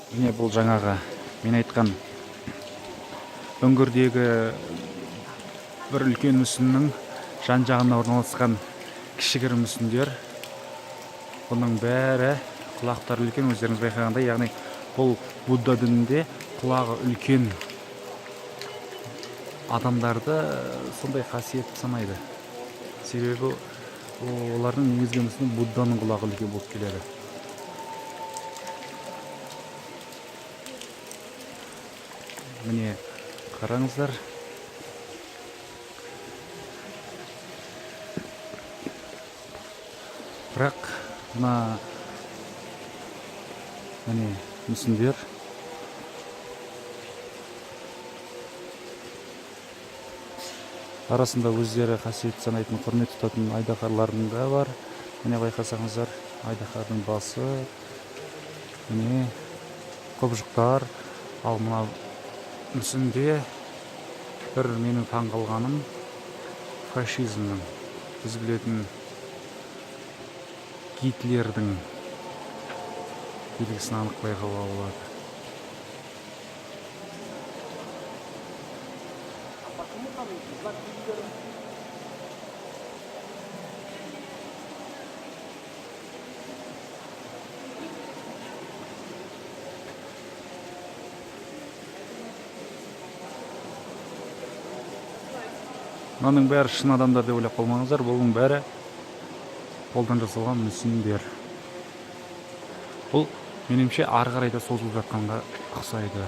Міне бұл жаңағы мен айтқан үңгірдегі бір үлкен мүсіннің жан жағына орналасқан кішігірім мүсіндер. Бұның бәрі құлақтары үлкен, өздеріңіз байқағандай, яғни бұл Будда дінінде құлағы үлкен адамдарды сондай қасиетті санайды. Себебі олардың негізгі мүсіні Будданың құлағы үлкен болып келеді. Міне қараңыздар. Бірақ міне мүсіндер арасында өздері қасиетті санайтын, құрмет тұтатын айдаһарлардың да бар. Міне байқасаңыздар, айдаһардың басы, міне құбыжықтар. Ал мына мүсінде бір менің таң қалғаным фашизмнің, біз білетін Гитлердің белгісін анық байқауға болады. Мұның бәрі шын адамдар деп ойлап қалмаңыздар, бұның бәрі қолдан жасалған мүсіндер. Бұл меніңше ары қарай да созылып жатқанға ұқсайды.